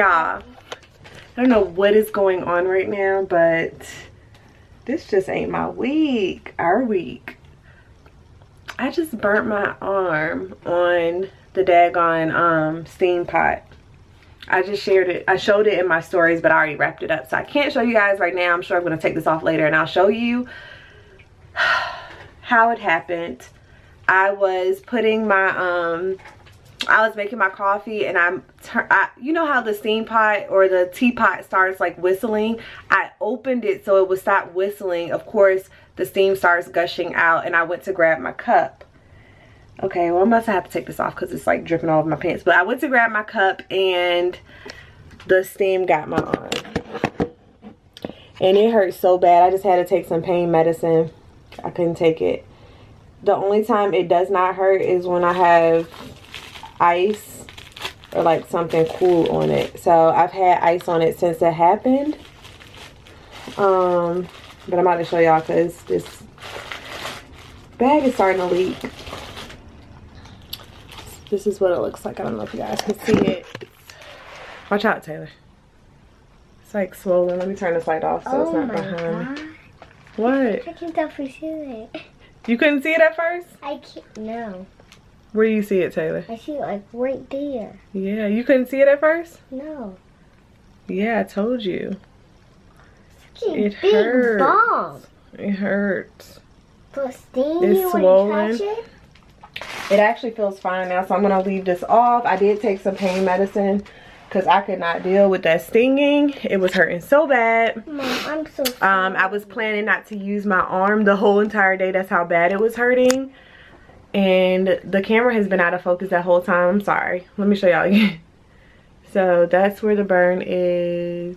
y'all. I don't know what is going on right now, but this just ain't my week. Our week. I just burnt my arm on the daggone steam pot. I just shared it. I showed it in my stories, but I already wrapped it up. So I can't show you guys right now. I'm sure I'm going to take this off later and I'll show you how it happened. I was putting my, I was making my coffee and you know how the steam pot or the teapot starts like whistling? I opened it so it would stop whistling. Of course, the steam starts gushing out and I went to grab my cup. Okay, well, I'm about to have to take this off because it's like dripping all over my pants. But I went to grab my cup and the steam got my arm. And it hurt so bad. I just had to take some pain medicine. I couldn't take it. The only time it does not hurt is when I have ice or like something cool on it. So I've had ice on it since it happened. But I'm about to show y'all because this bag is starting to leak. This is what it looks like. I don't know if you guys can see it. Watch out, Taylor. It's like swollen. Let me turn this light off so it's not behind me. What? I can't tell if we see it. You couldn't see it at first? I can't. No. Where do you see it, Taylor? I see it like right there. Yeah, you couldn't see it at first? No. Yeah, I told you. It hurts. Bomb. It hurts. But sting It's you swollen. when you touch it? It actually feels fine now, so I'm going to leave this off. I did take some pain medicine because I could not deal with that stinging. It was hurting so bad. Mom, I'm so sorry. I was planning not to use my arm the whole entire day. That's how bad it was hurting. And the camera has been out of focus that whole time. I'm sorry. Let me show y'all again. So that's where the burn is.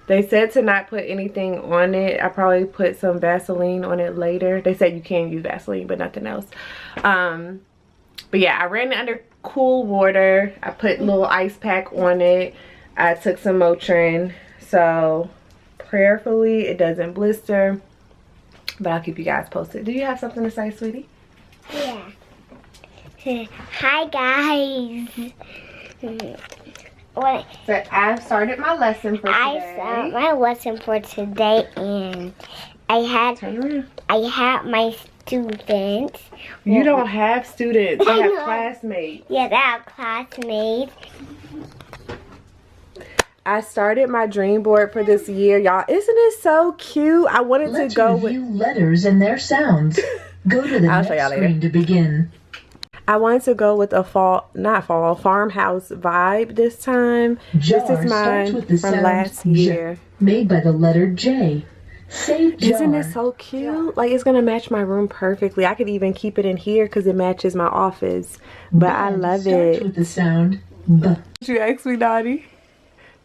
They said to not put anything on it. I probably put some Vaseline on it later. They said you can use Vaseline, but nothing else. But yeah, I ran it under cool water. I put a little ice pack on it. I took some Motrin. So prayerfully it doesn't blister. But I'll keep you guys posted. Do you have something to say, sweetie? Yeah. Hi, guys. What? So I've started my lesson for today. I started my lesson for today, and I had my students. You don't have students. You I have know. classmates. Yeah, they have classmates. I started my dream board for this year, y'all. Isn't it so cute? I wanted to go with letters and their sounds. Go to the next screen to begin. I wanted to go with a farmhouse vibe this time. Jar this is mine with the from last year. Made by the letter J. Save jar. Isn't it so cute? Like, it's gonna match my room perfectly. I could even keep it in here because it matches my office. But I love it. With the sound B. What you asked me, Dottie?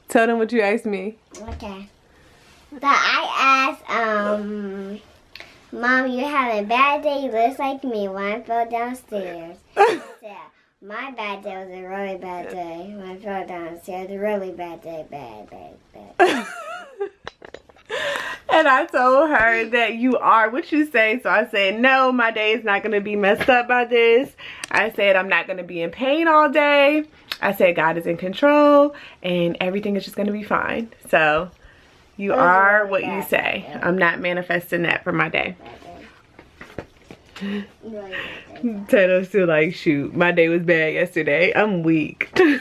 Tell them what you asked me. Okay. So I asked, Mom, you had a bad day just like me when I fell downstairs. I said, my bad day was a really bad day. When I fell downstairs, a really bad day, bad. And I told her that you are what you say. So I said, no, my day is not going to be messed up by this. I said, I'm not going to be in pain all day. I said, God is in control and everything is just going to be fine. So you are what you say. I'm not manifesting that for my day. Taylor's still like, shoot, my day was bad yesterday. I'm weak. The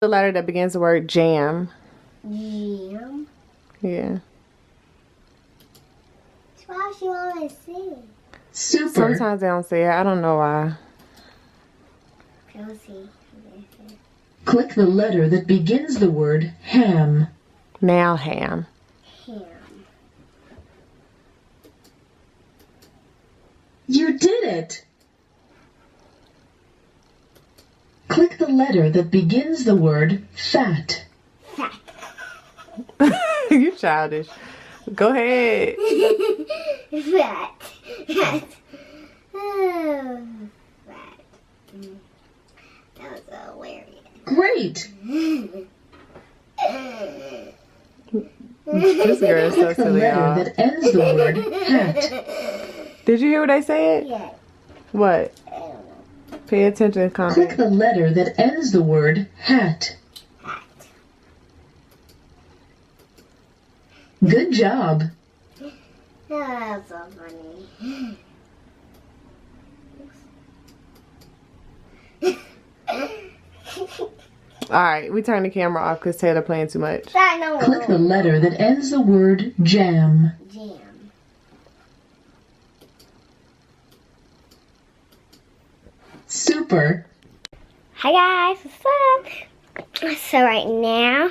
letter that begins the word jam. Jam? Yeah. Why she always say? Super. Sometimes they don't say it. I don't know why. Click the letter that begins the word ham. Now ham. Ham. You did it! Click the letter that begins the word fat. Fat. You childish. Go ahead. Fat. Fat. Oh, fat. That was hilarious. Great! This girl is so Click the silly, letter y'all. that ends the word hat. Did you hear what I said? Yeah. What? I don't know. Pay attention and Click comment. the letter that ends the word hat. Good job. That's so funny. Alright, we turn the camera off because Taylor playing too much. Click the letter that ends the word jam. Jam. Super. Hi guys, what's up? So right now,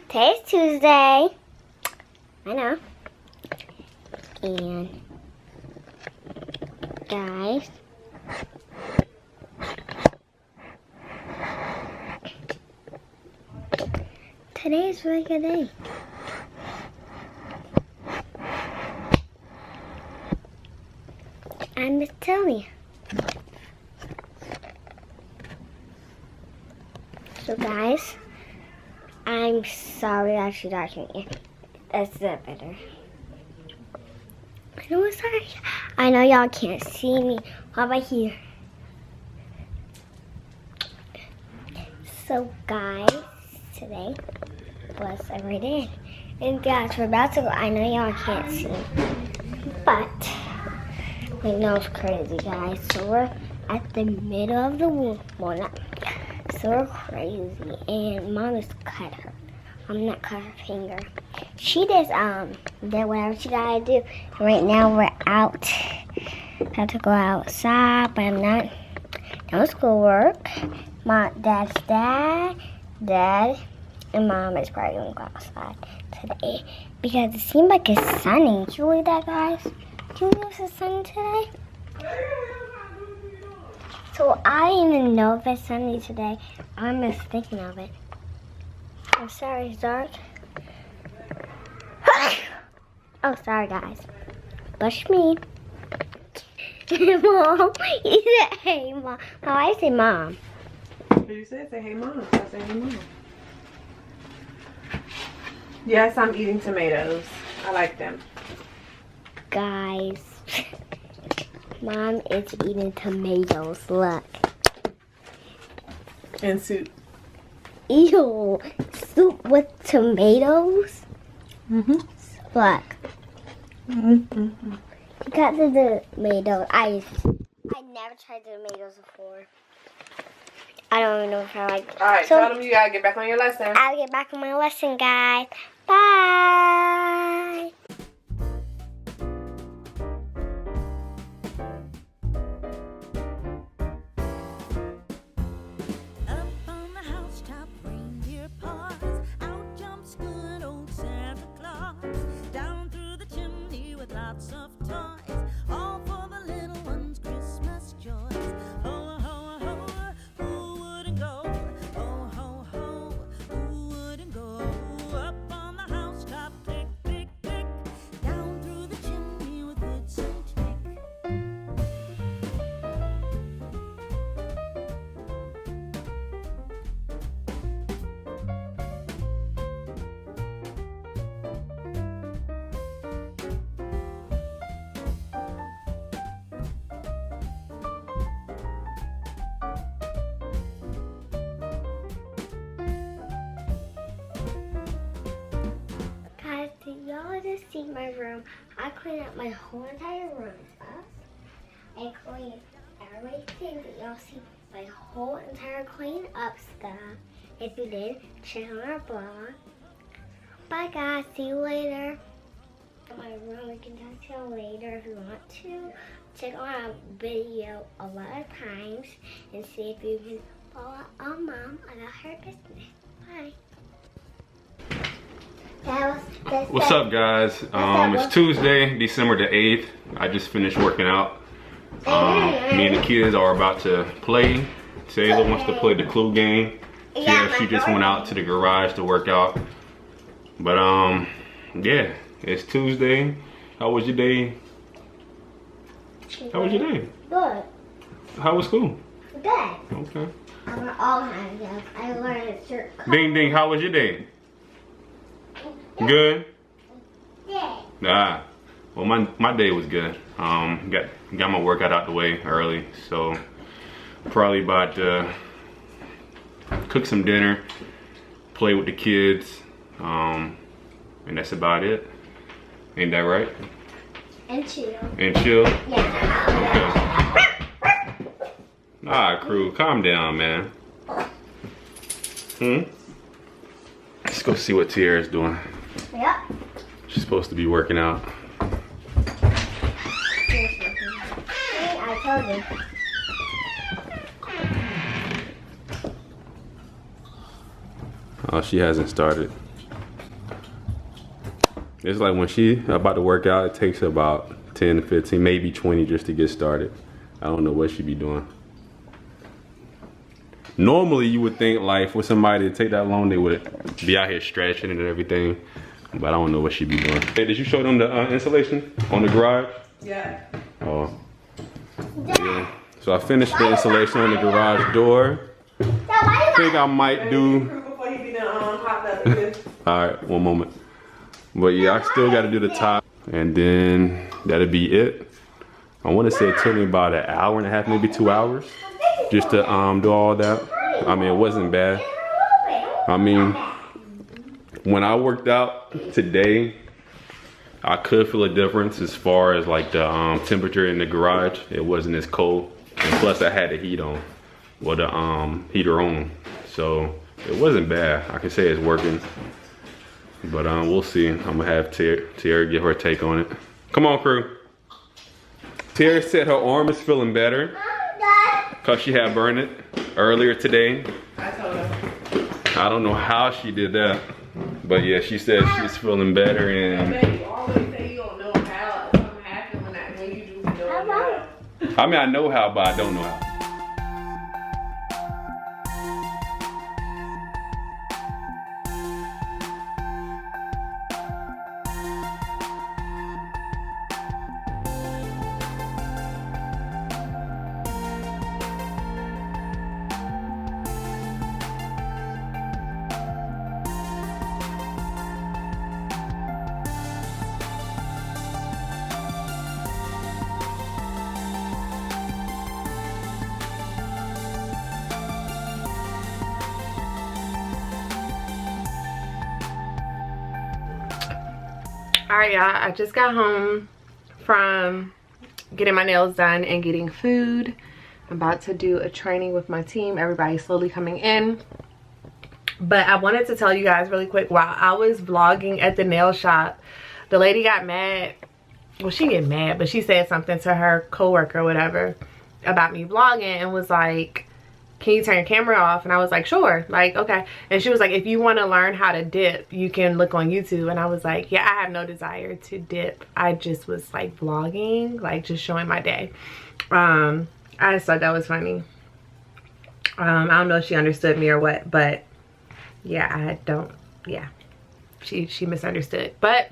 today's Tuesday. I know. And guys, today is a really good day. I'm Miss Tillie. So guys, I'm sorry that you're watching it. That's that better. I'm sorry. I know y'all can't see me. How about here? So guys, today was every day. And guys, we're about to go. I know y'all can't see, but I know it's crazy, guys. So we're at the middle of the womb. Well, not so crazy. And Mom just cut her. I'm not cut her finger. She just did whatever she gotta do. And right now we're out. Got to go outside, but I'm not. No schoolwork. My dad's dad, and Mom is probably gonna go outside today because it seems like it's sunny. Can you believe that, guys? Can you believe it's sunny today? So I didn't even know if it's sunny today. I'm just thinking of it. I'm sorry, it's dark. Oh, sorry, guys. Push me. Mom, you said, hey, Mom. How I say Mom? You said say hey mom. I say hey mom. Yes, I'm eating tomatoes. I like them. Guys, Mom is eating tomatoes. Look. And soup. Ew. Soup with tomatoes? Mhm. Look. Mhm. You got the tomatoes. I never tried the tomatoes before. I don't even know if I like it. Alright, So, tell them you gotta get back on your lesson. I'll get back on my lesson, guys. Bye. Up on the housetop, reindeer paws. Out jumps good old Santa Claus. Down through the chimney with lots of toys. All for the little ones' Christmas joys. Ho, ho, ho, who wouldn't go? Ho, ho, ho, who wouldn't go? Up on the housetop, click, click, click. Down through the chimney with good Saint Nick. Guys, did y'all just see my room? I cleaned up my whole entire room up. I cleaned everything. Did y'all see my whole entire clean up stuff? If you did, check on our blog. Bye guys, see you later. My room, we can talk to you later if you want to. Check on our video a lot of times and see if you can follow our mom about her business. Bye. What's up, guys? It's Tuesday, December the 8th. I just finished working out. Me and the kids are about to play. Taylor wants to play the Clue game. She just went out to the garage to work out. But yeah, it's Tuesday. How was your day? How was your day? Good. How was school? Good. Okay. I learned all kinds of stuff. I learned a certain Ding ding, how was your day? Good? Ah. Well, my day was good. Got my workout out the way early, so probably about to cook some dinner, play with the kids, and that's about it. Ain't that right? And chill. And chill? Yeah. Okay. Alright, crew, calm down, man. Let's go see what Tiara's doing. Yep. She's supposed to be working out. I told you. Oh, she hasn't started. It's like when she about to work out, it takes her about 10 to 15, maybe 20 just to get started. I don't know what she be doing. Normally you would think like for somebody to take that long, they would be out here stretching and everything. But I don't know what she be doing. Hey, did you show them the insulation on the garage? Yeah. Oh. Yeah. So I finished the insulation on the garage door. I think I might do. Alright, one moment. But yeah, I still got to do the top. And then that'll be it. I want to say it took me about an hour and a half, maybe 2 hours. Just to do all that. I mean, it wasn't bad. I mean, when I worked out today, I could feel a difference as far as like the temperature in the garage. It wasn't as cold. And plus I had the heat on. Well, the heater on. So it wasn't bad. I can say it's working. But we'll see. I'm gonna have Tiara give her take on it. Come on, crew. Tiara said her arm is feeling better. Cause she had burned it earlier today. I told her. I don't know how she did that. But yeah, she said she's feeling better and You always say you don't know how something happened when you do know how. I mean I know how, but I don't know how. Alright, y'all, I just got home from getting my nails done and getting food. I'm about to do a training with my team. Everybody's slowly coming in. But I wanted to tell you guys really quick, while I was vlogging at the nail shop, the lady got mad. Well, she didn't get mad, but she said something to her coworker or whatever about me vlogging and was like, can you turn your camera off? And I was like, sure, like, okay. And she was like, if you want to learn how to dip, you can look on YouTube. And I was like, yeah, I have no desire to dip. I just was like vlogging, like just showing my day. I just thought that was funny. I don't know if she understood me or what, but yeah, she misunderstood. But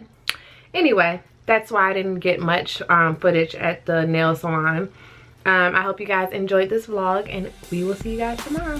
anyway, that's why I didn't get much footage at the nail salon. I hope you guys enjoyed this vlog, and we will see you guys tomorrow.